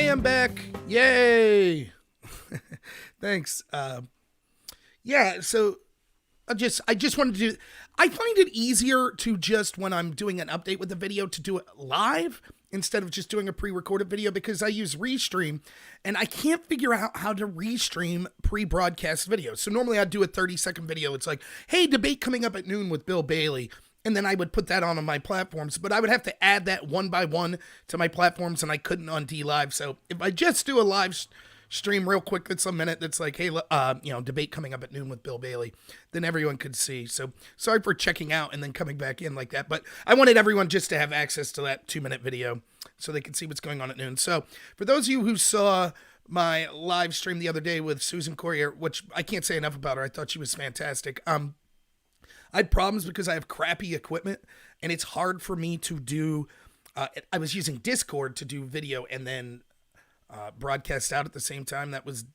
I'm back. Yay! Thanks. Yeah, so I just wanted to do. I find it easier to just when I'm doing an update with the video to do it live instead of just doing a pre-recorded video because I use Restream and I can't figure out how to restream pre-broadcast videos. So normally I'd do a 30-second video. It's like, hey, debate coming up at noon with Bill Bailey. And then I would put that on my platforms, but I would have to add that one by one to my platforms, and I couldn't on DLive. So if I just do a live stream real quick, that's a minute, that's like, hey, debate coming up at noon with Bill Bailey, then everyone could see. So sorry for checking out and then coming back in like that, but I wanted everyone just to have access to that 2-minute video so they could see what's going on at noon. So for those of you who saw my live stream the other day with Susan Courier, which I can't say enough about her, I thought she was fantastic. I had problems because I have crappy equipment and it's hard for me to do. I was using Discord to do video and then broadcast out at the same time. That was,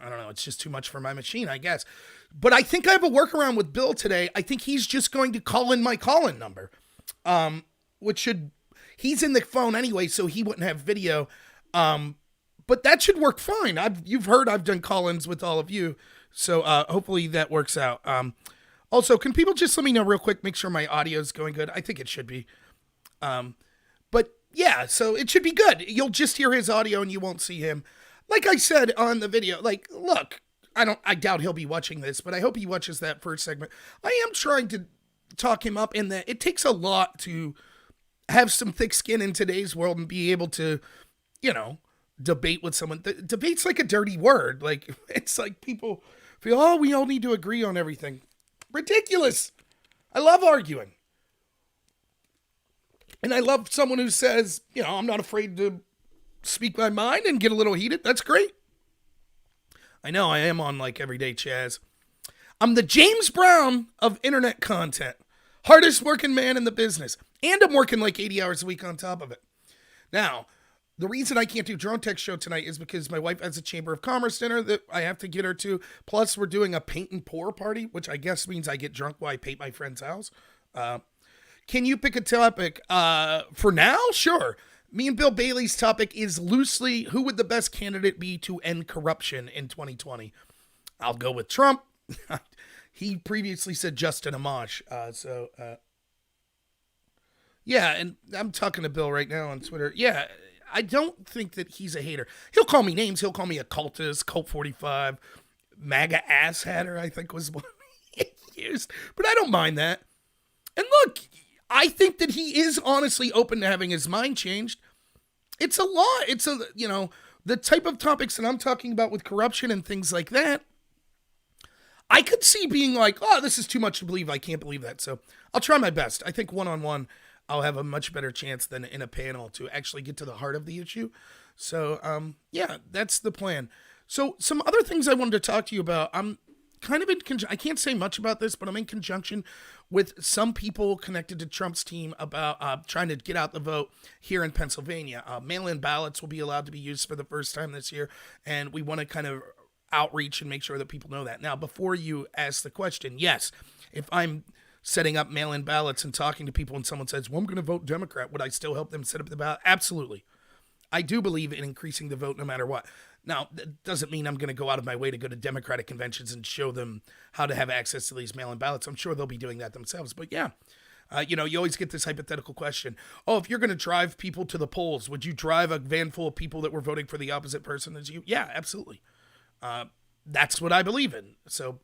I don't know, it's just too much for my machine, I guess. But I think I have a workaround with Bill today. I think he's just going to call in my call-in number, he's in the phone anyway, so he wouldn't have video. But that should work fine. You've heard I've done call-ins with all of you, so hopefully that works out. Also, can people just let me know real quick, make sure my audio is going good? I think it should be. But yeah, so it should be good. You'll just hear his audio and you won't see him. Like I said on the video, like, look, I doubt he'll be watching this, but I hope he watches that first segment. I am trying to talk him up in that it takes a lot to have some thick skin in today's world and be able to, debate with someone. Debate's like a dirty word. Like, it's like people feel, oh, we all need to agree on everything. Ridiculous. I love arguing. And I love someone who says, I'm not afraid to speak my mind and get a little heated. That's great. I know I am on like Everyday Chaz. I'm the James Brown of internet content. Hardest working man in the business. And I'm working like 80 hours a week on top of it. Now, the reason I can't do Drone Tech Show tonight is because my wife has a Chamber of Commerce dinner that I have to get her to. Plus, we're doing a paint and pour party, which I guess means I get drunk while I paint my friend's house. Can you pick a topic? For now, sure. Me and Bill Bailey's topic is loosely, who would the best candidate be to end corruption in 2020? I'll go with Trump. He previously said Justin Amash. Yeah, and I'm talking to Bill right now on Twitter. Yeah, I don't think that he's a hater. He'll call me names. He'll call me a cultist, Cult 45, MAGA asshatter, I think was one he used. But I don't mind that. And look, I think that he is honestly open to having his mind changed. It's a lot. It's the type of topics that I'm talking about with corruption and things like that. I could see being like, oh, this is too much to believe. I can't believe that. So I'll try my best. I think one-on-one, I'll have a much better chance than in a panel to actually get to the heart of the issue. So, yeah, that's the plan. So some other things I wanted to talk to you about. I'm kind of I can't say much about this, but I'm in conjunction with some people connected to Trump's team about trying to get out the vote here in Pennsylvania. Mail-in ballots will be allowed to be used for the first time this year, and we want to kind of outreach and make sure that people know that. Now, before you ask the question, yes, if I'm setting up mail-in ballots and talking to people and someone says, well, I'm going to vote Democrat, would I still help them set up the ballot? Absolutely. I do believe in increasing the vote no matter what. Now, that doesn't mean I'm going to go out of my way to go to Democratic conventions and show them how to have access to these mail-in ballots. I'm sure they'll be doing that themselves. But yeah, you always get this hypothetical question. Oh, if you're going to drive people to the polls, would you drive a van full of people that were voting for the opposite person as you? Yeah, absolutely. That's what I believe in. So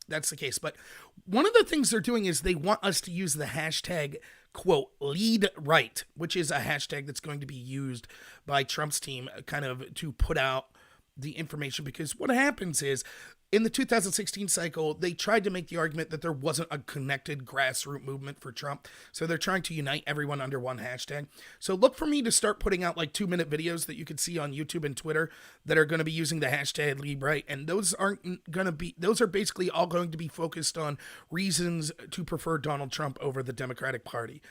that's the case. But one of the things they're doing is they want us to use the hashtag, quote, lead right, which is a hashtag that's going to be used by Trump's team kind of to put out the information. Because what happens is in the 2016 cycle, they tried to make the argument that there wasn't a connected grassroots movement for Trump. So they're trying to unite everyone under one hashtag. So look for me to start putting out like 2-minute videos that you can see on YouTube and Twitter that are going to be using the hashtag lead right. And those are basically all going to be focused on reasons to prefer Donald Trump over the Democratic Party.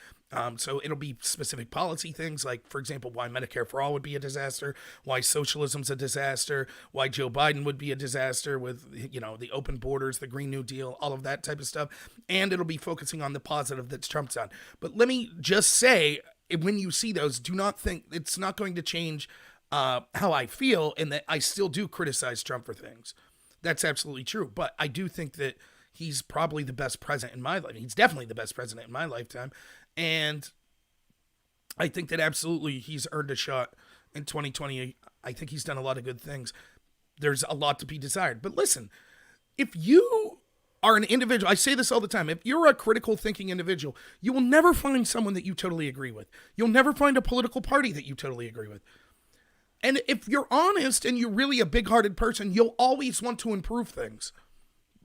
So it'll be specific policy things like, for example, why Medicare for all would be a disaster, why socialism's a disaster, why Joe Biden would be a disaster with, the open borders, the Green New Deal, all of that type of stuff. And it'll be focusing on the positive that Trump's done. But let me just say, when you see those, do not think it's not going to change how I feel, and that I still do criticize Trump for things. That's absolutely true. But I do think that he's probably the best president in my life. He's definitely the best president in my lifetime. And I think that absolutely he's earned a shot in 2020. I think he's done a lot of good things. There's a lot to be desired. But listen, if you are an individual, I say this all the time, if you're a critical thinking individual, you will never find someone that you totally agree with. You'll never find a political party that you totally agree with. And if you're honest and you're really a big-hearted person, you'll always want to improve things.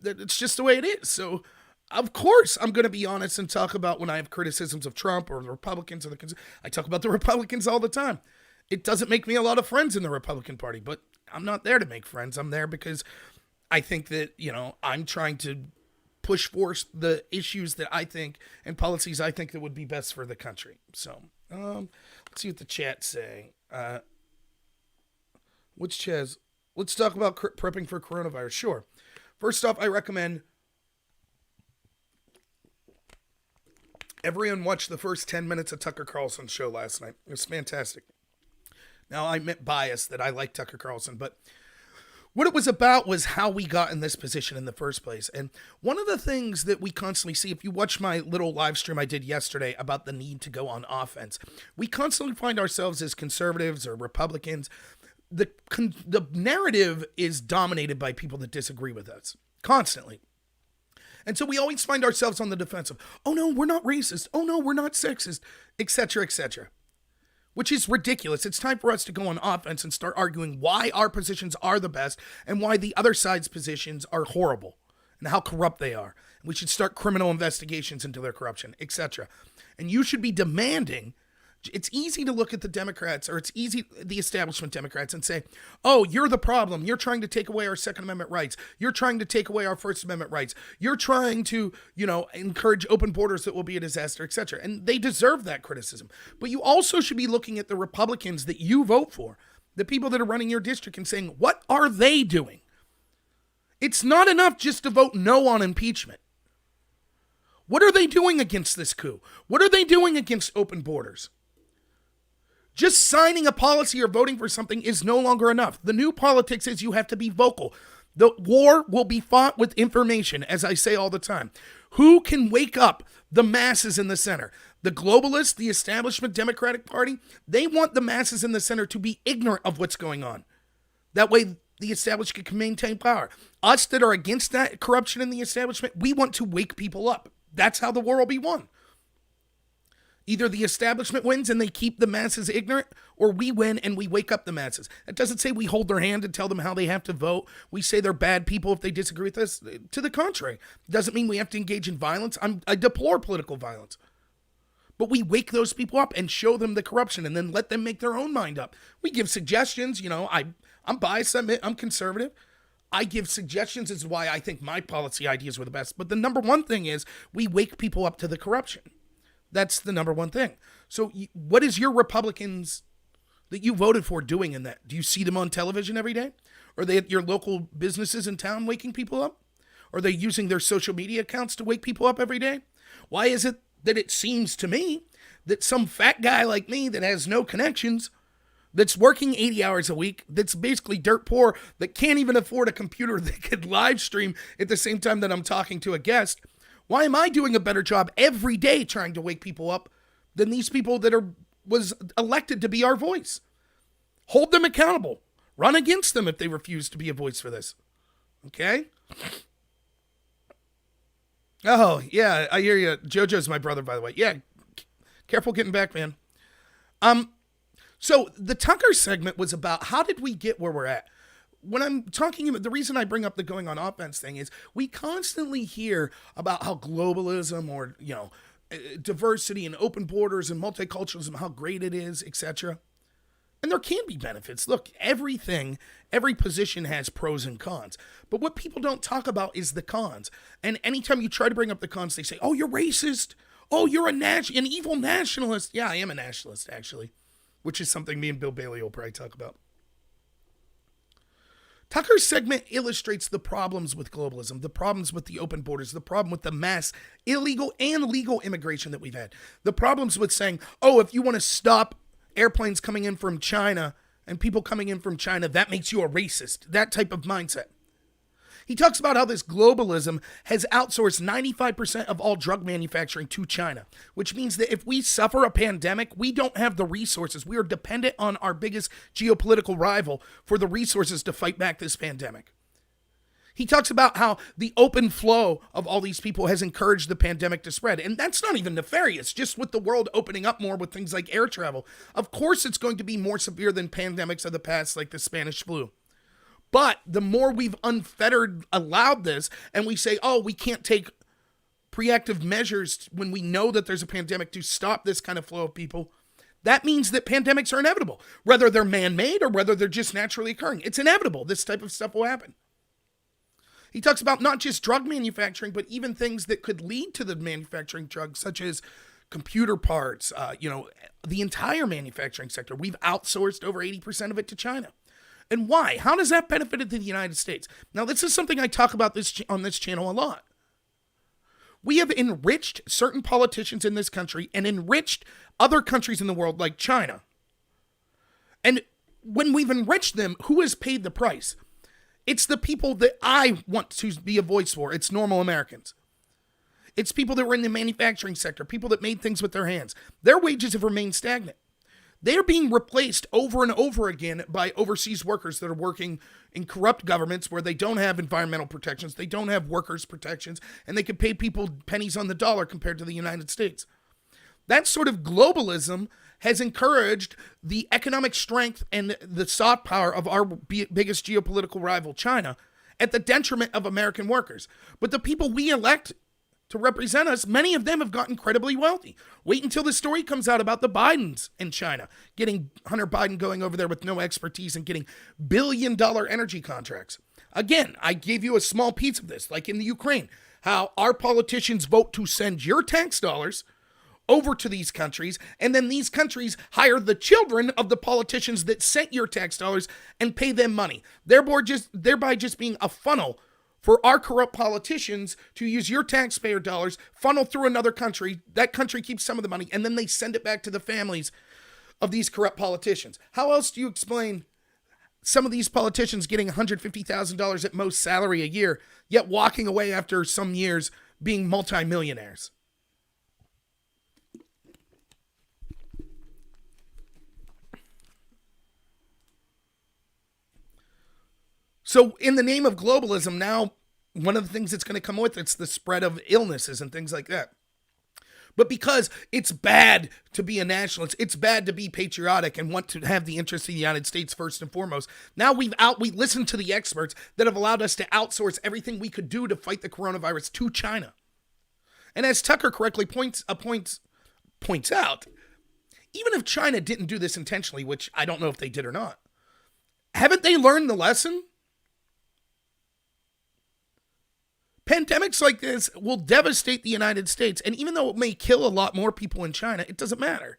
It's just the way it is. So, of course, I'm going to be honest and talk about when I have criticisms of Trump or the Republicans. I talk about the Republicans all the time. It doesn't make me a lot of friends in the Republican Party, but I'm not there to make friends. I'm there because I think that, I'm trying to push forth the issues that I think and policies I think that would be best for the country. So, let's see what the chat's saying. Which Chaz? Let's talk about prepping for coronavirus. Sure. First off, I recommend everyone watch the first 10 minutes of Tucker Carlson's show last night. It was fantastic. Now, I meant bias that I like Tucker Carlson, but what it was about was how we got in this position in the first place. And one of the things that we constantly see, if you watch my little live stream I did yesterday about the need to go on offense, we constantly find ourselves as conservatives or Republicans. The narrative is dominated by people that disagree with us constantly. And so we always find ourselves on the defensive. Oh no, we're not racist. Oh no, we're not sexist, etc., etc. Which is ridiculous. It's time for us to go on offense and start arguing why our positions are the best and why the other side's positions are horrible and how corrupt they are. We should start criminal investigations into their corruption, etc. And you should be demanding. It's easy to look at the Democrats, or it's easy, the establishment Democrats, and say, oh, you're the problem. You're trying to take away our Second Amendment rights. You're trying to take away our First Amendment rights. You're trying to, encourage open borders that will be a disaster, etc. And they deserve that criticism. But you also should be looking at the Republicans that you vote for, the people that are running your district, and saying, what are they doing? It's not enough just to vote no on impeachment. What are they doing against this coup? What are they doing against open borders? Just signing a policy or voting for something is no longer enough. The new politics is you have to be vocal. The war will be fought with information, as I say all the time. Who can wake up the masses in the center? The globalists, the establishment Democratic Party, they want the masses in the center to be ignorant of what's going on. That way the establishment can maintain power. Us that are against that corruption in the establishment, we want to wake people up. That's how the war will be won. Either the establishment wins and they keep the masses ignorant, or we win and we wake up the masses. That doesn't say we hold their hand and tell them how they have to vote. We say they're bad people if they disagree with us. To the contrary. It doesn't mean we have to engage in violence. I deplore political violence. But we wake those people up and show them the corruption and then let them make their own mind up. We give suggestions. I'm biased. I'm conservative. I give suggestions as to why I think my policy ideas were the best. But the number one thing is we wake people up to the corruption. That's the number one thing. So what is your Republicans that you voted for doing in that? Do you see them on television every day? Are they at your local businesses in town waking people up? Are they using their social media accounts to wake people up every day? Why is it that it seems to me that some fat guy like me that has no connections, that's working 80 hours a week, that's basically dirt poor, that can't even afford a computer that could live stream at the same time that I'm talking to a guest, why am I doing a better job every day trying to wake people up than these people that was elected to be our voice? Hold them accountable. Run against them if they refuse to be a voice for this. Okay? Oh, yeah, I hear you. JoJo's my brother, by the way. Yeah, careful getting back, man. So the Tucker segment was about how did we get where we're at? When I'm talking about, the reason I bring up the going on offense thing is we constantly hear about how globalism or, diversity and open borders and multiculturalism, how great it is, etc. And there can be benefits. Look, every position has pros and cons. But what people don't talk about is the cons. And anytime you try to bring up the cons, they say, oh, you're racist. Oh, you're an evil nationalist. Yeah, I am a nationalist, actually, which is something me and Bill Bailey will probably talk about. Tucker's segment illustrates the problems with globalism, the problems with the open borders, the problem with the mass illegal and legal immigration that we've had, the problems with saying, oh, if you want to stop airplanes coming in from China and people coming in from China, that makes you a racist. That type of mindset. He talks about how this globalism has outsourced 95% of all drug manufacturing to China, which means that if we suffer a pandemic, we don't have the resources. We are dependent on our biggest geopolitical rival for the resources to fight back this pandemic. He talks about how the open flow of all these people has encouraged the pandemic to spread. And that's not even nefarious, just with the world opening up more with things like air travel. Of course, it's going to be more severe than pandemics of the past, like the Spanish flu. But the more we've unfettered allowed this, and we say, oh, we can't take preactive measures when we know that there's a pandemic to stop this kind of flow of people, that means that pandemics are inevitable. Whether they're man-made or whether they're just naturally occurring. It's inevitable. This type of stuff will happen. He talks about not just drug manufacturing, but even things that could lead to the manufacturing drugs, such as computer parts, the entire manufacturing sector. We've outsourced over 80% of it to China. And why? How does that benefit the United States? Now, this is something I talk about on this channel a lot. We have enriched certain politicians in this country and enriched other countries in the world like China. And when we've enriched them, who has paid the price? It's the people that I want to be a voice for. It's normal Americans. It's people that were in the manufacturing sector, people that made things with their hands. Their wages have remained stagnant. They're being replaced over and over again by overseas workers that are working in corrupt governments where they don't have environmental protections, they don't have workers' protections, and they can pay people pennies on the dollar compared to the United States. That sort of globalism has encouraged the economic strength and the soft power of our biggest geopolitical rival, China, at the detriment of American workers. But the people we elect to represent us, many of them have gotten incredibly wealthy. Wait until the story comes out about the Bidens in China, getting Hunter Biden going over there with no expertise and getting billion-dollar energy contracts. Again, I gave you a small piece of this, like in the Ukraine, how our politicians vote to send your tax dollars over to these countries, and then these countries hire the children of the politicians that sent your tax dollars and pay them money, thereby just being a funnel for our corrupt politicians to use your taxpayer dollars, funnel through another country. That country keeps some of the money, and then they send it back to the families of these corrupt politicians. How else do you explain some of these politicians getting $150,000 at most salary a year, yet walking away after some years being multimillionaires? So in the name of globalism, now one of the things that's going to come with it's the spread of illnesses and things like that. But because it's bad to be a nationalist, it's bad to be patriotic and want to have the interests of the United States first and foremost. Now we listened to the experts that have allowed us to outsource everything we could do to fight the coronavirus to China. And as Tucker correctly points out, even if China didn't do this intentionally, which I don't know if they did or not, haven't they learned the lesson? Pandemics like this will devastate the United States, and even though it may kill a lot more people in China, it doesn't matter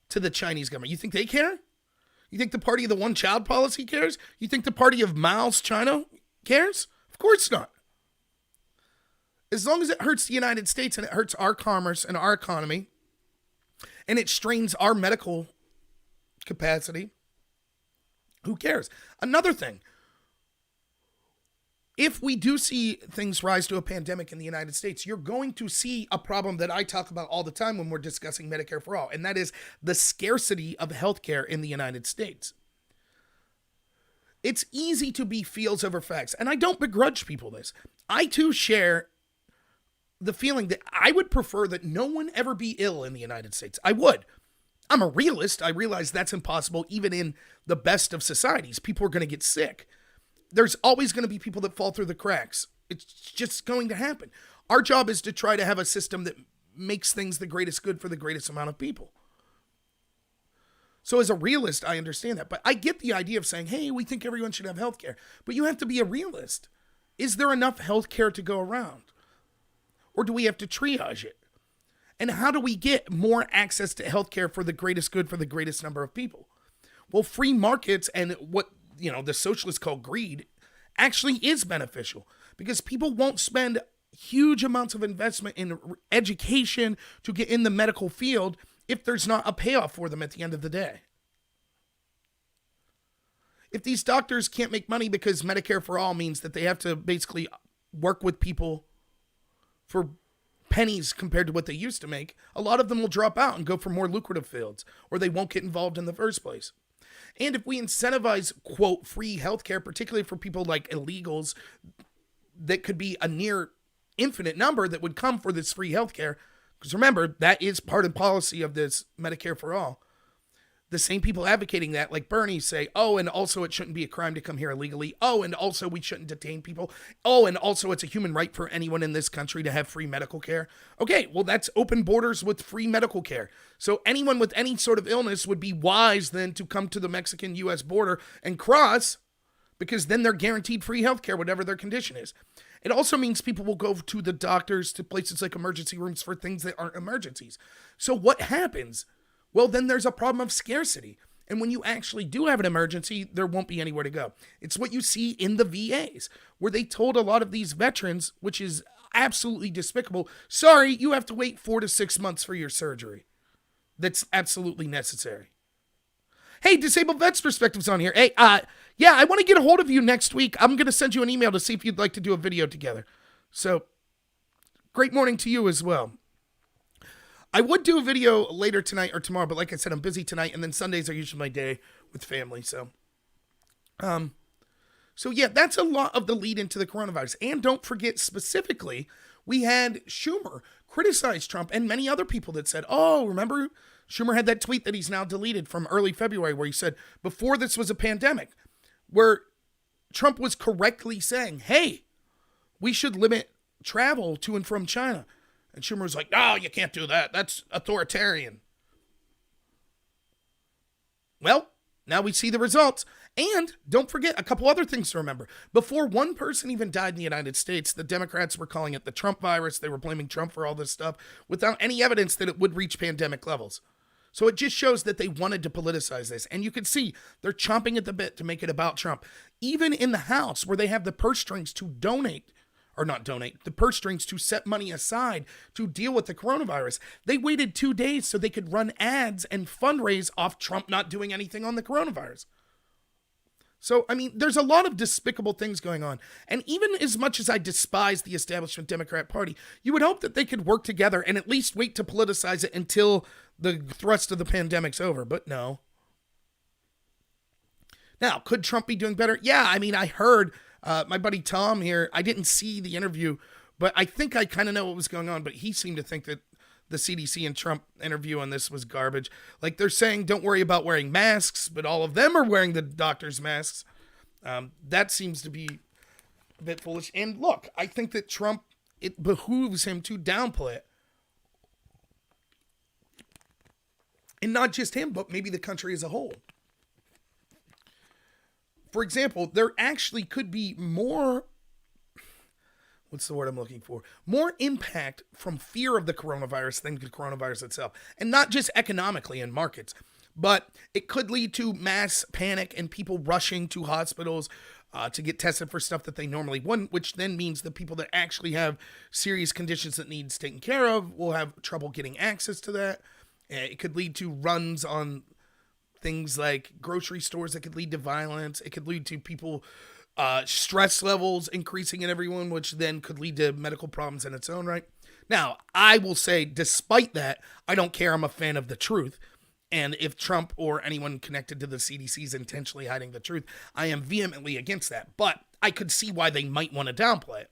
to the Chinese government. You think they care? You think the party of the one-child policy cares? You think the party of Mao's China cares? Of course not. As long as it hurts the United States and it hurts our commerce and our economy, and it strains our medical capacity, who cares? Another thing, if we do see things rise to a pandemic in the United States, you're going to see a problem that I talk about all the time when we're discussing Medicare for All, and that is the scarcity of healthcare in the United States. It's easy to be feels over facts, and I don't begrudge people this. I too share the feeling that I would prefer that no one ever be ill in the United States. I would. I'm a realist. I realize that's impossible even in the best of societies. People are going to get sick. There's always going to be people that fall through the cracks. It's just going to happen. Our job is to try to have a system that makes things the greatest good for the greatest amount of people. So as a realist, I understand that. But I get the idea of saying, hey, we think everyone should have health care. But you have to be a realist. Is there enough health care to go around? Or do we have to triage it? And how do we get more access to health care for the greatest good for the greatest number of people? Well, free markets and what the socialists call greed actually is beneficial because people won't spend huge amounts of investment in education to get in the medical field if there's not a payoff for them at the end of the day. if these doctors can't make money because Medicare for all means that they have to basically work with people for pennies compared to what they used to make, a lot of them will drop out and go for more lucrative fields, or they won't get involved in the first place. And if we incentivize, quote, free healthcare, particularly for people like illegals, that could be a near infinite number that would come for this free healthcare, because remember, that is part of the policy of this Medicare for all. The same people advocating that, like Bernie, say, oh, and also it shouldn't be a crime to come here illegally. Oh, and also we shouldn't detain people. Oh, and also it's a human right for anyone in this country to have free medical care. Okay, well, that's open borders with free medical care. So anyone with any sort of illness would be wise then to come to the Mexican-U.S. border and cross, because then they're guaranteed free health care, whatever their condition is. It also means people will go to the doctors, to places like emergency rooms for things that aren't emergencies. So what happens? Well, then there's a problem of scarcity. And when you actually do have an emergency, there won't be anywhere to go. It's what you see in the VAs, where they told a lot of these veterans, which is absolutely despicable, sorry, you have to wait 4 to 6 months for your surgery. That's absolutely necessary. Hey, Disabled Vets Perspectives on here. Hey, yeah, I want to get a hold of you next week. I'm going to send you an email to see if you'd like to do a video together. So, great morning to you as well. I would do a video later tonight or tomorrow, but like I said, I'm busy tonight, and then Sundays are usually my day with family. So yeah, that's a lot of the lead into the coronavirus. And don't forget, specifically, we had Schumer criticize Trump and many other people that said, oh, remember Schumer had that tweet that he's now deleted from early February where he said, before this was a pandemic, where Trump was correctly saying, hey, we should limit travel to and from China. And Schumer was like, no, you can't do that. That's authoritarian. Well, now we see the results. And don't forget a couple other things to remember. Before one person even died in the United States, the Democrats were calling it the Trump virus. They were blaming Trump for all this stuff without any evidence that it would reach pandemic levels. So it just shows that they wanted to politicize this. And you can see they're chomping at the bit to make it about Trump. Even in the House, where they have the purse strings to the purse strings to set money aside to deal with the coronavirus. They waited 2 days so they could run ads and fundraise off Trump not doing anything on the coronavirus. So, I mean, there's a lot of despicable things going on. And even as much as I despise the establishment Democrat Party, you would hope that they could work together and at least wait to politicize it until the thrust of the pandemic's over. But no. Now, could Trump be doing better? Yeah, I mean, I heard my buddy Tom here, I didn't see the interview, but I think I kind of know what was going on, but he seemed to think that the CDC and Trump interview on this was garbage. Like, they're saying, don't worry about wearing masks, but all of them are wearing the doctor's masks. That seems to be a bit foolish. And look, I think that Trump, it behooves him to downplay it. And not just him, but maybe the country as a whole. For example, there actually could be more, what's the word I'm looking for? More impact from fear of the coronavirus than the coronavirus itself. And not just economically in markets, but it could lead to mass panic and people rushing to hospitals to get tested for stuff that they normally wouldn't, which then means the people that actually have serious conditions that needs taken care of will have trouble getting access to that. It could lead to runs on things like grocery stores that could lead to violence. It could lead to people, stress levels increasing in everyone, which then could lead to medical problems in its own right. Now, I will say, despite that, I don't care. I'm a fan of the truth. And if Trump or anyone connected to the CDC is intentionally hiding the truth, I am vehemently against that. But I could see why they might want to downplay it.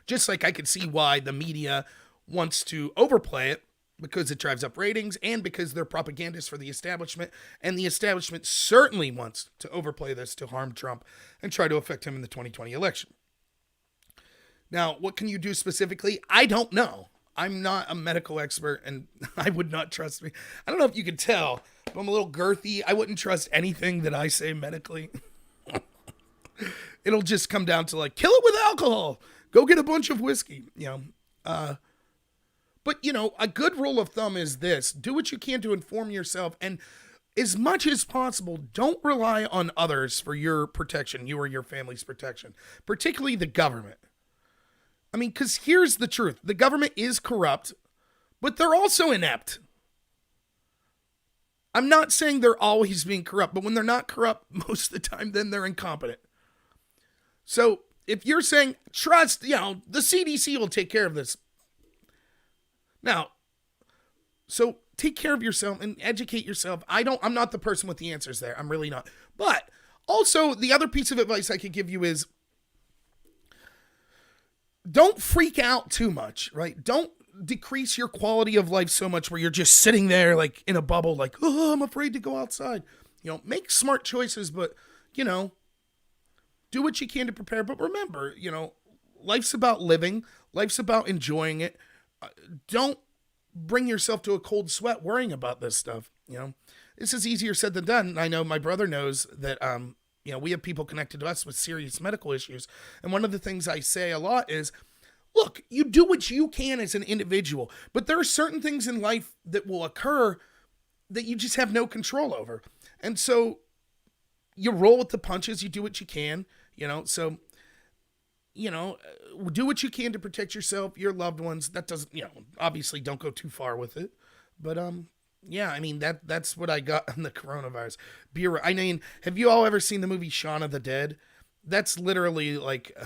Just like I could see why the media wants to overplay it, because it drives up ratings and because they're propagandists for the establishment. And the establishment certainly wants to overplay this to harm Trump and try to affect him in the 2020 election. Now, what can you do specifically? I don't know. I'm not a medical expert and I would not trust me. I don't know if you could tell, but I'm a little girthy. I wouldn't trust anything that I say medically. It'll just come down to like, kill it with alcohol. Go get a bunch of whiskey, But, a good rule of thumb is this. Do what you can to inform yourself. And as much as possible, don't rely on others for your protection, you or your family's protection, particularly the government. I mean, because here's the truth. The government is corrupt, but they're also inept. I'm not saying they're always being corrupt, but when they're not corrupt, most of the time, then they're incompetent. So if you're saying, trust, the CDC will take care of this. Now, so take care of yourself and educate yourself. I'm not the person with the answers there. I'm really not. But also, the other piece of advice I could give you is don't freak out too much, right? Don't decrease your quality of life so much where you're just sitting there like in a bubble, like, oh, I'm afraid to go outside. Make smart choices, but, do what you can to prepare. But remember, life's about living. Life's about enjoying it. Don't bring yourself to a cold sweat worrying about this stuff. This is easier said than done. I know my brother knows that, we have people connected to us with serious medical issues. And one of the things I say a lot is, look, you do what you can as an individual, but there are certain things in life that will occur that you just have no control over. And so you roll with the punches, you do what you can, so, do what you can to protect yourself, your loved ones. That doesn't, obviously don't go too far with it. But, that's what I got on the coronavirus. Have you all ever seen the movie Shaun of the Dead? That's literally like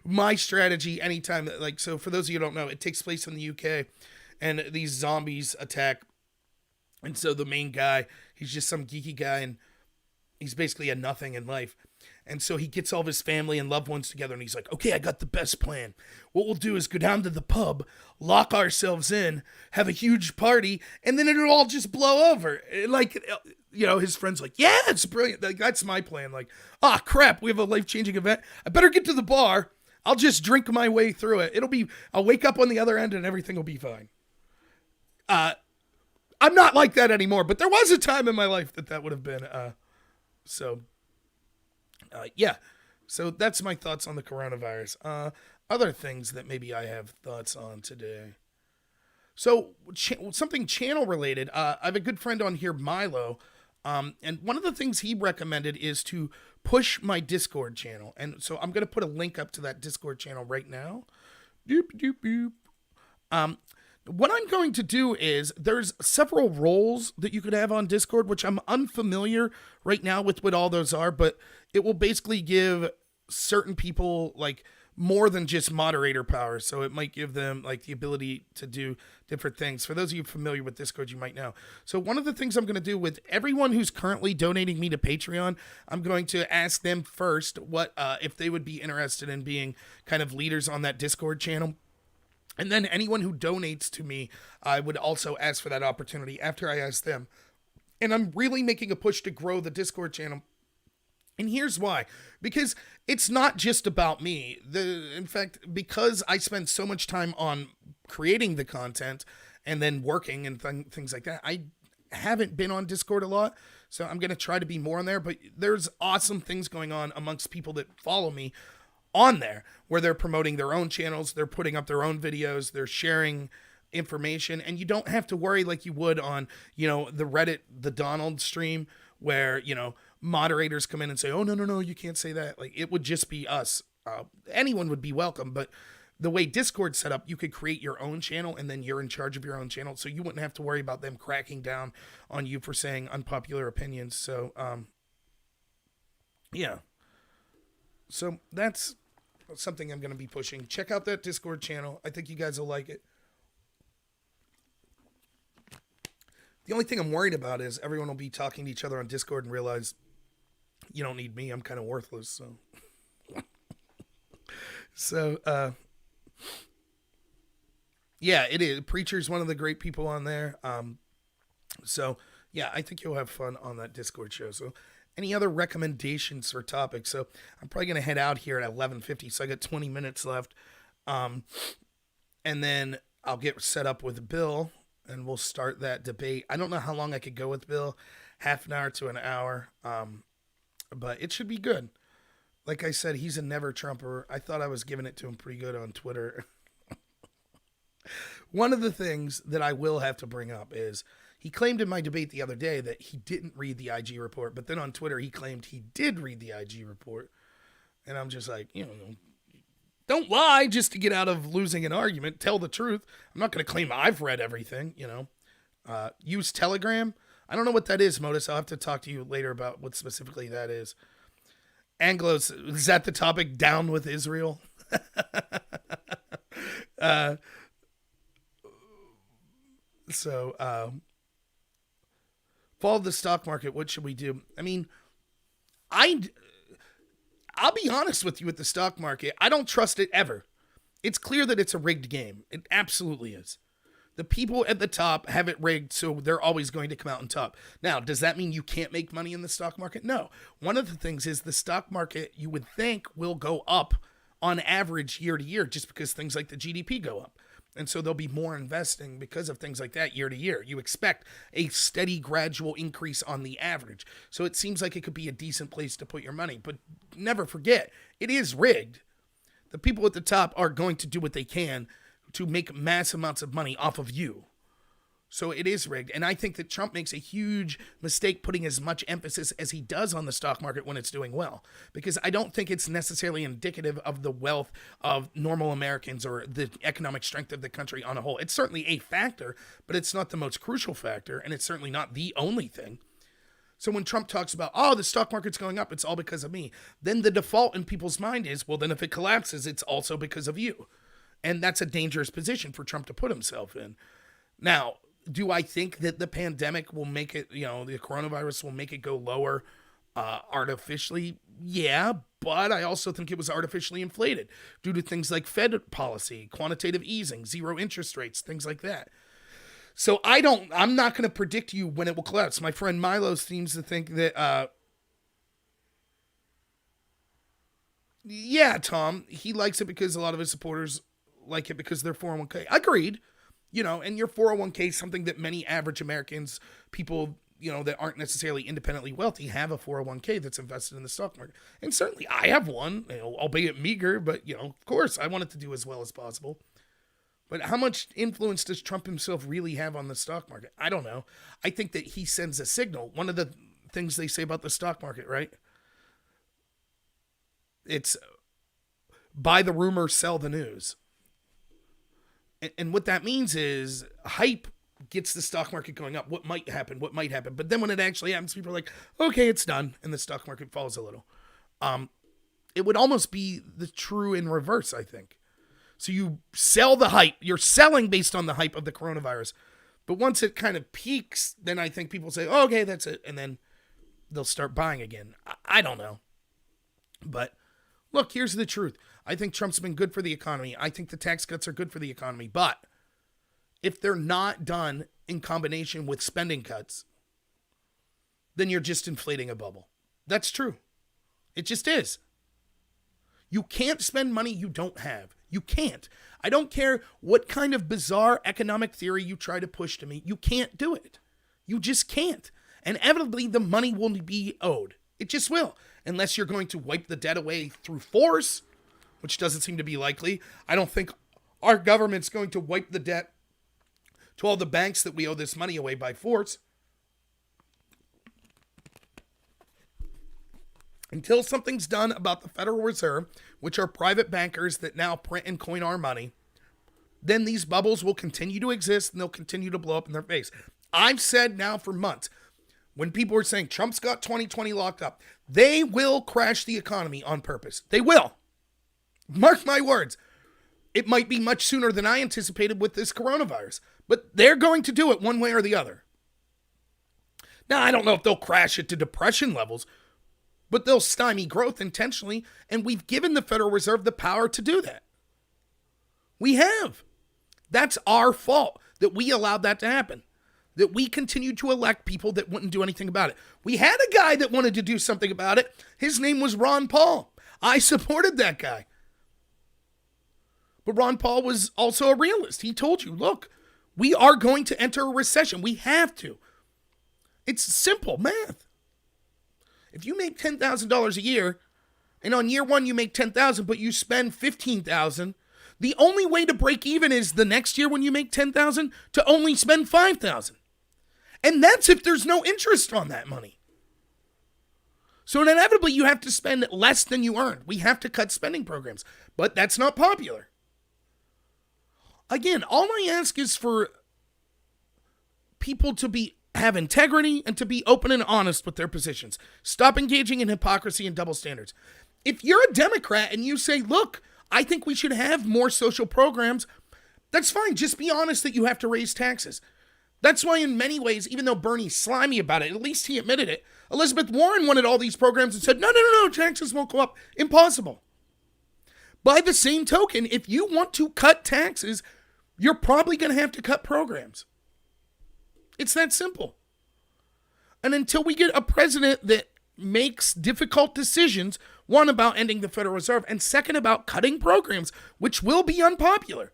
my strategy anytime. So for those of you who don't know, it takes place in the UK and these zombies attack. And so the main guy, he's just some geeky guy and he's basically a nothing in life. And so he gets all of his family and loved ones together and he's like, okay, I got the best plan. What we'll do is go down to the pub, lock ourselves in, have a huge party, and then it'll all just blow over. His friend's like, yeah, it's brilliant. That's my plan. Crap, we have a life-changing event. I better get to the bar. I'll just drink my way through it. I'll wake up on the other end and everything will be fine. I'm not like that anymore, but there was a time in my life that would have been, So that's my thoughts on the coronavirus. Other things that maybe I have thoughts on today. So something channel related. I have a good friend on here, Milo. And one of the things he recommended is to push my Discord channel. And so I'm going to put a link up to that Discord channel right now. Doop, doop, doop. What I'm going to do is there's several roles that you could have on Discord, which I'm unfamiliar right now with what all those are, but it will basically give certain people more than just moderator power. So it might give them the ability to do different things. For those of you familiar with Discord, you might know. So one of the things I'm going to do with everyone who's currently donating me to Patreon, I'm going to ask them first what if they would be interested in being kind of leaders on that Discord channel. And then anyone who donates to me, I would also ask for that opportunity after I ask them. And I'm really making a push to grow the Discord channel. And here's why. Because it's not just about me. In fact, because I spend so much time on creating the content and then working and things like that, I haven't been on Discord a lot. So I'm going to try to be more on there. But there's awesome things going on amongst people that follow me on there, where they're promoting their own channels, they're putting up their own videos, they're sharing information, and you don't have to worry like you would on, the Reddit, the Donald stream, where, moderators come in and say, oh, no, you can't say that. It would just be us. Anyone would be welcome, but the way Discord's set up, you could create your own channel, and then you're in charge of your own channel, so you wouldn't have to worry about them cracking down on you for saying unpopular opinions. So, yeah. So that's something I'm going to be pushing. Check out that Discord channel. I think you guys will like it. The only thing I'm worried about is everyone will be talking to each other on Discord and realize you don't need me. I'm kind of worthless. Yeah, it is. Preacher's one of the great people on there. I think you'll have fun on that Discord show. So any other recommendations for topics? So I'm probably going to head out here at 11:50. So I got 20 minutes left. And then I'll get set up with Bill and we'll start that debate. I don't know how long I could go with Bill, half an hour to an hour. But it should be good. Like I said, he's a never Trumper. I thought I was giving it to him pretty good on Twitter. One of the things that I will have to bring up is he claimed in my debate the other day that he didn't read the IG report, but then on Twitter he claimed he did read the IG report. And I'm just like, don't lie just to get out of losing an argument. Tell the truth. I'm not going to claim I've read everything, Use Telegram. I don't know what that is, Modus. I'll have to talk to you later about what specifically that is. Anglos, is that the topic? Down with Israel? uh, fall of the stock market. What should we do? I mean, I'll be honest with you with the stock market. I don't trust it ever. It's clear that it's a rigged game. It absolutely is. The people at the top have it rigged, so they're always going to come out on top. Now, does that mean you can't make money in the stock market? No. One of the things is the stock market, you would think, will go up on average year to year just because things like the GDP go up. And so there'll be more investing because of things like that year to year. You expect a steady, gradual increase on the average. So it seems like it could be a decent place to put your money. But never forget, it is rigged. The people at the top are going to do what they can to make mass amounts of money off of you. So it is rigged. And I think that Trump makes a huge mistake putting as much emphasis as he does on the stock market when it's doing well. Because I don't think it's necessarily indicative of the wealth of normal Americans or the economic strength of the country on a whole. It's certainly a factor, but it's not the most crucial factor. And it's certainly not the only thing. So when Trump talks about, oh, the stock market's going up, it's all because of me. Then the default in people's mind is, well, then if it collapses, it's also because of you. And that's a dangerous position for Trump to put himself in. Now, do I think that the pandemic will make it, the coronavirus will make it go lower artificially? Yeah, but I also think it was artificially inflated due to things like Fed policy, quantitative easing, zero interest rates, things like that. So I'm not going to predict you when it will collapse. My friend Milo seems to think that, yeah, Tom, he likes it because a lot of his supporters like it because they're 401k. Agreed. And your 401k is something that many average Americans, people, that aren't necessarily independently wealthy, have a 401k that's invested in the stock market. And certainly I have one, albeit meager, but, of course I want it to do as well as possible. But how much influence does Trump himself really have on the stock market? I don't know. I think that he sends a signal. One of the things they say about the stock market, right? It's buy the rumor, sell the news. And what that means is hype gets the stock market going up. What might happen? But then when it actually happens, people are like, okay, it's done. And the stock market falls a little. It would almost be the true in reverse, I think. So you sell the hype. You're selling based on the hype of the coronavirus. But once it kind of peaks, then I think people say, oh, okay, that's it. And then they'll start buying again. I don't know. But look, here's the truth. I think Trump's been good for the economy. I think the tax cuts are good for the economy. But if they're not done in combination with spending cuts, then you're just inflating a bubble. That's true. It just is. You can't spend money you don't have. You can't. I don't care what kind of bizarre economic theory you try to push to me. You can't do it. You just can't. And inevitably, the money will be owed. It just will. Unless you're going to wipe the debt away through force, which doesn't seem to be likely. I don't think our government's going to wipe the debt to all the banks that we owe this money away by force. Until something's done about the Federal Reserve, which are private bankers that now print and coin our money, then these bubbles will continue to exist and they'll continue to blow up in their face. I've said now for months, when people are saying Trump's got 2020 locked up, they will crash the economy on purpose. They will. Mark my words. It might be much sooner than I anticipated with this coronavirus, but they're going to do it one way or the other. Now, I don't know if they'll crash it to depression levels, but they'll stymie growth intentionally, and we've given the Federal Reserve the power to do that. We have. That's our fault that we allowed that to happen, that we continued to elect people that wouldn't do anything about it. We had a guy that wanted to do something about it. His name was Ron Paul. I supported that guy. But Ron Paul was also a realist. He told you, look, we are going to enter a recession. We have to. It's simple math. If you make $10,000 a year, and on year one you make $10,000, but you spend $15,000, the only way to break even is the next year when you make $10,000 to only spend $5,000. And that's if there's no interest on that money. So inevitably you have to spend less than you earned. We have to cut spending programs, but that's not popular. Again, all I ask is for people to be have integrity and to be open and honest with their positions. Stop engaging in hypocrisy and double standards. If you're a Democrat and you say, look, I think we should have more social programs, that's fine. Just be honest that you have to raise taxes. That's why in many ways, even though Bernie's slimy about it, at least he admitted it, Elizabeth Warren wanted all these programs and said, no, taxes won't go up. Impossible. By the same token, if you want to cut taxes, you're probably going to have to cut programs. It's that simple. And until we get a president that makes difficult decisions, one, about ending the Federal Reserve, and second, about cutting programs, which will be unpopular,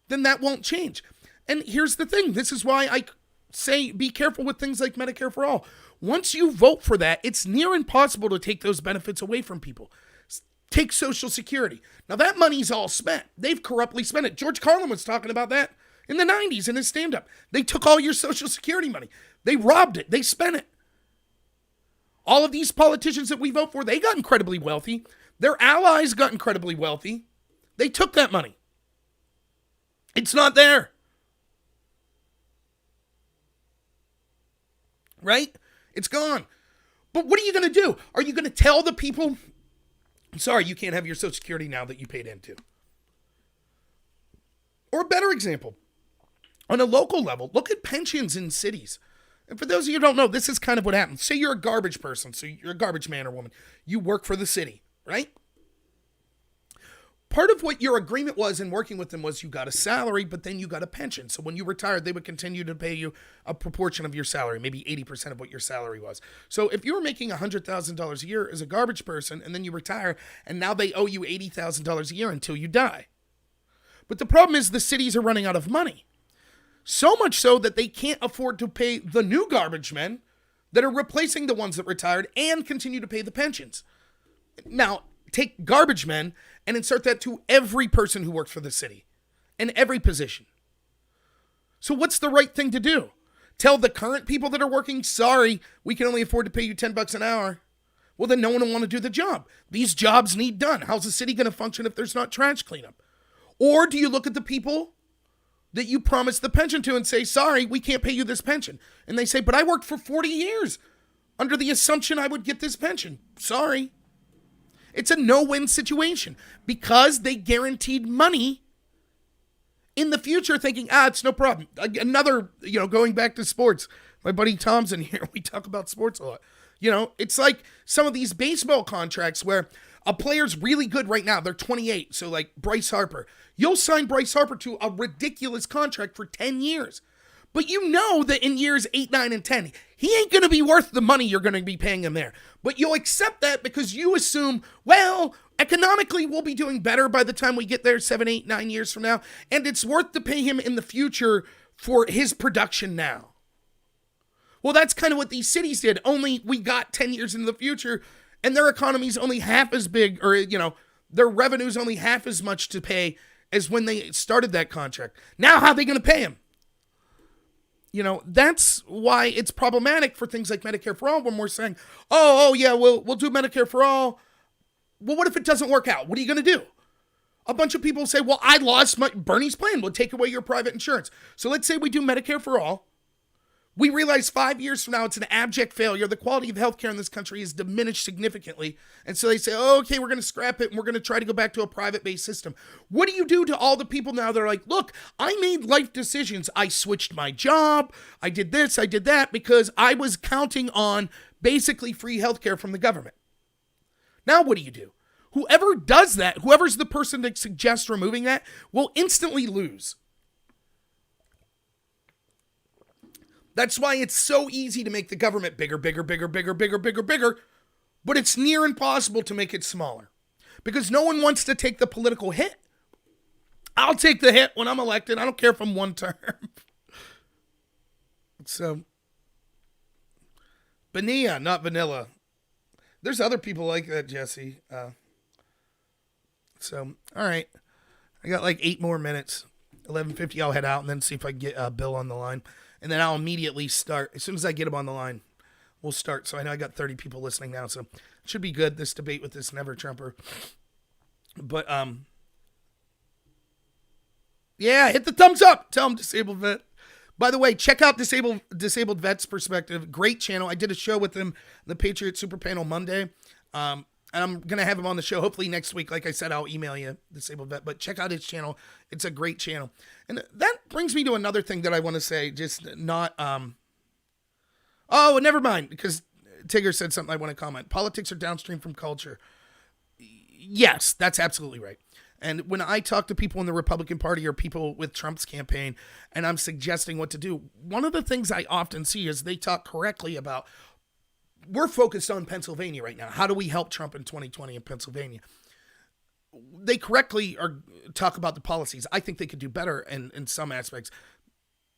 then that won't change. And here's the thing. This is why I say be careful with things like Medicare for All. Once you vote for that, it's near impossible to take those benefits away from people. Take Social Security. Now, that money's all spent. They've corruptly spent it. George Carlin was talking about that in the 90s in his stand-up. They took all your Social Security money. They robbed it. They spent it. All of these politicians that we vote for, they got incredibly wealthy. Their allies got incredibly wealthy. They took that money. It's not there. Right? It's gone. But what are you going to do? Are you going to tell the people, sorry, you can't have your Social Security now that you paid into? Or a better example, on a local level, look at pensions in cities. And for those of you who don't know, this is kind of what happens. Say you're a garbage person, so you're a garbage man or woman. You work for the city, right? Part of what your agreement was in working with them was you got a salary, but then you got a pension. So when you retired, they would continue to pay you a proportion of your salary, maybe 80% of what your salary was. So if you were making $100,000 a year as a garbage person, and then you retire, and now they owe you $80,000 a year until you die. But the problem is the cities are running out of money. So much so that they can't afford to pay the new garbage men that are replacing the ones that retired and continue to pay the pensions. Now, take garbage men and insert that to every person who works for the city in every position. So what's the right thing to do? Tell the current people that are working, sorry, we can only afford to pay you $10 an hour. Well, then no one will want to do the job. These jobs need done. How's the city going to function if there's not trash cleanup? Or do you look at the people that you promised the pension to and say, sorry, we can't pay you this pension? And they say, but I worked for 40 years under the assumption I would get this pension. Sorry. It's a no-win situation because they guaranteed money in the future thinking, it's no problem. Another, going back to sports, my buddy Tom's in here. We talk about sports a lot. It's like some of these baseball contracts where a player's really good right now. They're 28. So like Bryce Harper, you'll sign Bryce Harper to a ridiculous contract for 10 years. But you know that in years 8, 9, and 10, he ain't going to be worth the money you're going to be paying him there. But you'll accept that because you assume, well, economically we'll be doing better by the time we get there 7, 8, 9 years from now. And it's worth to pay him in the future for his production now. Well, that's kind of what these cities did. Only we got 10 years into the future and their economy's only half as big, or, their revenue's only half as much to pay as when they started that contract. Now, how are they going to pay him? That's why it's problematic for things like Medicare for All when we're saying, oh yeah, we'll do Medicare for All. Well, what if it doesn't work out? What are you going to do? A bunch of people say, well, I lost Bernie's plan. We'll take away your private insurance. So let's say we do Medicare for All. We realize 5 years from now it's an abject failure. The quality of healthcare in this country is diminished significantly. And so they say, okay, we're going to scrap it and we're going to try to go back to a private-based system. What do you do to all the people now that are like, look, I made life decisions. I switched my job. I did this, I did that because I was counting on basically free healthcare from the government. Now what do you do? Whoever does that, whoever's the person that suggests removing that, will instantly lose. That's why it's so easy to make the government bigger, but it's near impossible to make it smaller because no one wants to take the political hit. I'll take the hit when I'm elected. I don't care if I'm one term. So, Bonilla, not vanilla. There's other people like that, Jesse. All right. I got like 8 more minutes. 11:50, I'll head out and then see if I can get Bill on the line. And then I'll immediately start. As soon as I get him on the line, we'll start. So I know I got 30 people listening now, so it should be good, this debate with this never-Trumper. But, yeah, hit the thumbs up. Tell him Disabled Vet. By the way, check out Disabled Vets Perspective. Great channel. I did a show with him, the Patriot Super Panel Monday. And I'm going to have him on the show hopefully next week. Like I said, I'll email you, Disabled Vet. But check out his channel. It's a great channel. And that brings me to another thing that I want to say. Just not... Oh, never mind. Because Tigger said something I want to comment. Politics are downstream from culture. Yes, that's absolutely right. And when I talk to people in the Republican Party or people with Trump's campaign, and I'm suggesting what to do, one of the things I often see is they talk correctly about, we're focused on Pennsylvania right now. How do we help Trump in 2020 in Pennsylvania? They correctly talk about the policies. I think they could do better in some aspects.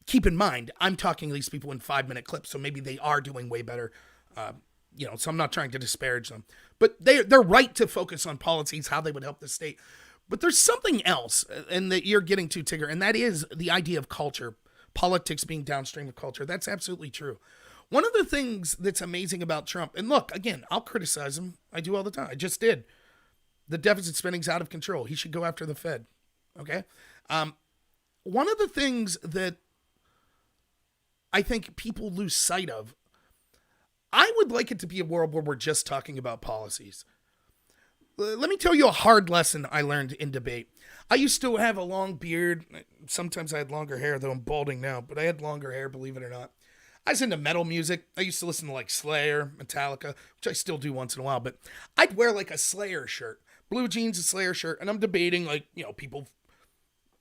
Keep in mind, I'm talking to these people in 5-minute clips, so maybe they are doing way better. So I'm not trying to disparage them. But they're right to focus on policies, how they would help the state. But there's something else, and that you're getting to, Tigger, and that is the idea of culture, politics being downstream of culture. That's absolutely true. One of the things that's amazing about Trump, and look, again, I'll criticize him. I do all the time. I just did. The deficit spending's out of control. He should go after the Fed. Okay? One of the things that I think people lose sight of, I would like it to be a world where we're just talking about policies. Let me tell you a hard lesson I learned in debate. I used to have a long beard. Sometimes I had longer hair, though I'm balding now, but I had longer hair, believe it or not. I was into metal music. I used to listen to like Slayer, Metallica, which I still do once in a while, but I'd wear like a Slayer shirt, blue jeans, a Slayer shirt, and I'm debating people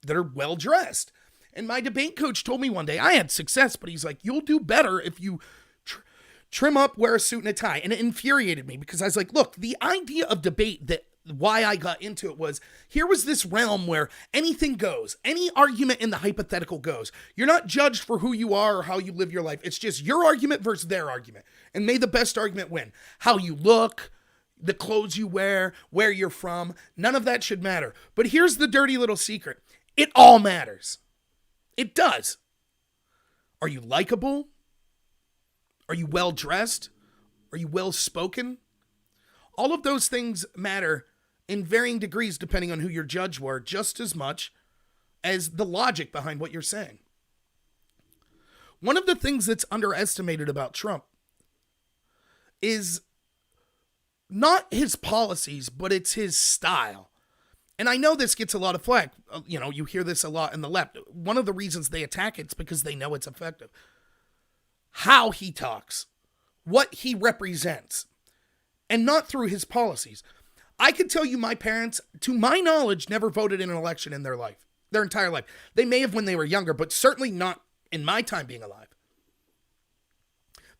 that are well dressed. And my debate coach told me one day, I had success, but he's like, you'll do better if you trim up, wear a suit and a tie. And it infuriated me because I was like, look, the idea of debate, that why I got into it was, here was this realm where anything goes. Any argument in the hypothetical goes. You're not judged for who you are or how you live your life. It's just your argument versus their argument. And may the best argument win. How you look, the clothes you wear, where you're from, none of that should matter. But here's the dirty little secret. It all matters. It does. Are you likable? Are you well dressed? Are you well spoken? All of those things matter in varying degrees depending on who your judge were, just as much as the logic behind what you're saying. One of the things that's underestimated about Trump is not his policies, but it's his style. And I know this gets a lot of flack. You hear this a lot in the left. One of the reasons they attack it's because they know it's effective. How he talks, what he represents, and not through his policies. I can tell you my parents, to my knowledge, never voted in an election in their entire life. They may have when they were younger, but certainly not in my time being alive.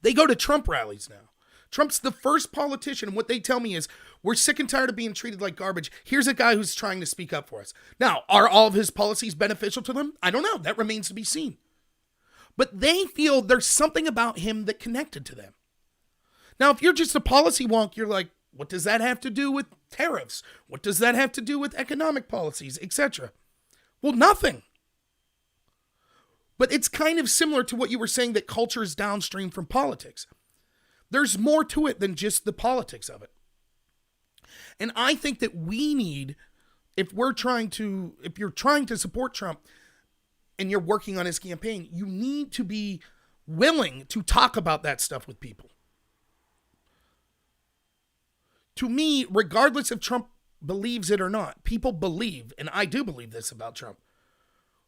They go to Trump rallies now. Trump's the first politician. What they tell me is, we're sick and tired of being treated like garbage. Here's a guy who's trying to speak up for us. Now, are all of his policies beneficial to them? I don't know. That remains to be seen. But they feel there's something about him that connected to them. Now, if you're just a policy wonk, you're like, what does that have to do with tariffs? What does that have to do with economic policies, etc.? Well, nothing. But it's kind of similar to what you were saying, that culture is downstream from politics. There's more to it than just the politics of it. And I think that we need, if you're trying to support Trump and you're working on his campaign, you need to be willing to talk about that stuff with people. To me, regardless if Trump believes it or not, people believe, and I do believe this about Trump,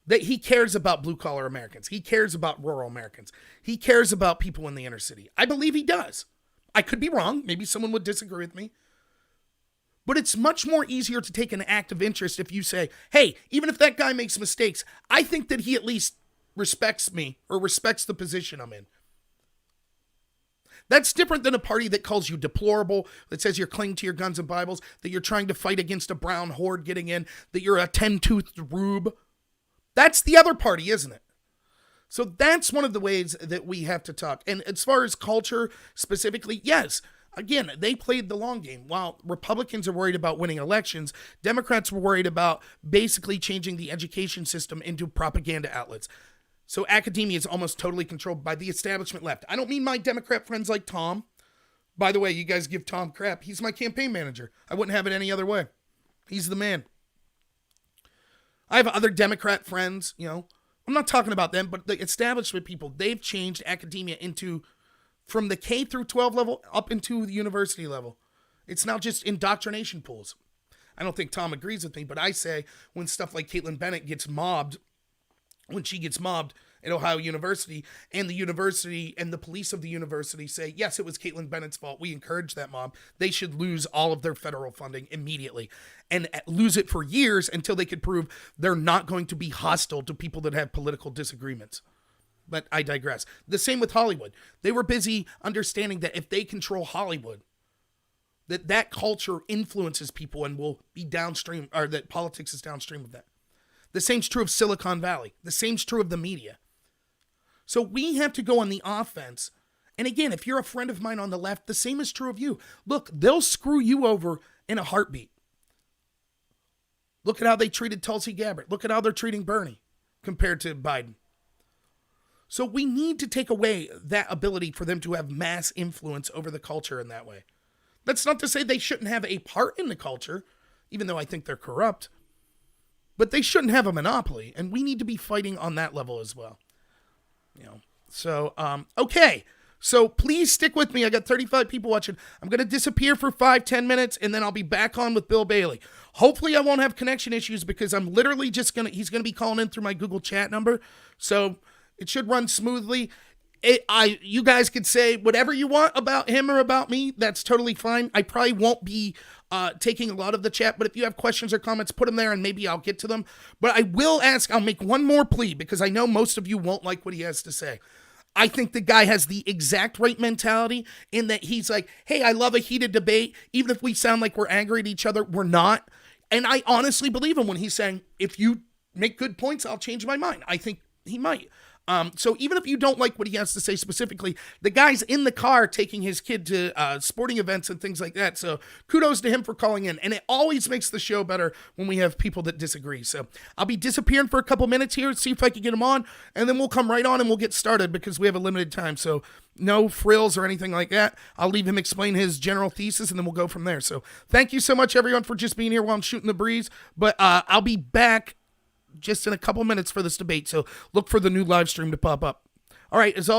that he cares about blue-collar Americans. He cares about rural Americans. He cares about people in the inner city. I believe he does. I could be wrong. Maybe someone would disagree with me. But it's much more easier to take an act of interest if you say, hey, even if that guy makes mistakes, I think that he at least respects me or respects the position I'm in. That's different than a party that calls you deplorable, that says you're clinging to your guns and Bibles, that you're trying to fight against a brown horde getting in, that you're a 10-toothed rube. That's the other party, isn't it? So that's one of the ways that we have to talk. And as far as culture specifically, yes, again, they played the long game. While Republicans are worried about winning elections, Democrats were worried about basically changing the education system into propaganda outlets. So academia is almost totally controlled by the establishment left. I don't mean my Democrat friends like Tom. By the way, you guys give Tom crap. He's my campaign manager. I wouldn't have it any other way. He's the man. I have other Democrat friends, I'm not talking about them, but the establishment people, they've changed academia into from the K through 12 level up into the university level. It's now just indoctrination pools. I don't think Tom agrees with me, but I say when stuff like Caitlin Bennett gets mobbed, when she gets mobbed at Ohio University, and the university and the police of the university say, yes, it was Caitlin Bennett's fault, we encouraged that mob, they should lose all of their federal funding immediately and lose it for years until they could prove they're not going to be hostile to people that have political disagreements. But I digress. The same with Hollywood. They were busy understanding that if they control Hollywood, that culture influences people and will be downstream, or that politics is downstream of that. The same's true of Silicon Valley. The same's true of the media. So we have to go on the offense. And again, if you're a friend of mine on the left, the same is true of you. Look, they'll screw you over in a heartbeat. Look at how they treated Tulsi Gabbard. Look at how they're treating Bernie compared to Biden. So we need to take away that ability for them to have mass influence over the culture in that way. That's not to say they shouldn't have a part in the culture, even though I think they're corrupt. But they shouldn't have a monopoly, and we need to be fighting on that level as well. So, okay. So please stick with me. I got 35 people watching. I'm going to disappear for 5-10 minutes, and then I'll be back on with Bill Bailey. Hopefully I won't have connection issues because I'm literally he's going to be calling in through my Google Chat number. So it should run smoothly. You guys could say whatever you want about him or about me. That's totally fine. I probably won't be taking a lot of the chat, but if you have questions or comments, put them there and maybe I'll get to them. But I will ask, I'll make one more plea because I know most of you won't like what he has to say. I think the guy has the exact right mentality in that he's like, hey, I love a heated debate. Even if we sound like we're angry at each other, we're not. And I honestly believe him when he's saying, if you make good points, I'll change my mind. I think he might. So even if you don't like what he has to say specifically, the guy's in the car taking his kid to sporting events and things like that. So kudos to him for calling in. And it always makes the show better when we have people that disagree. So I'll be disappearing for a couple minutes here, see if I can get him on, and then we'll come right on and we'll get started because we have a limited time. So no frills or anything like that. I'll leave him explain his general thesis and then we'll go from there. So thank you so much, everyone, for just being here while I'm shooting the breeze. But I'll be back just in a couple minutes for this debate, so look for the new live stream to pop up. All right, as always,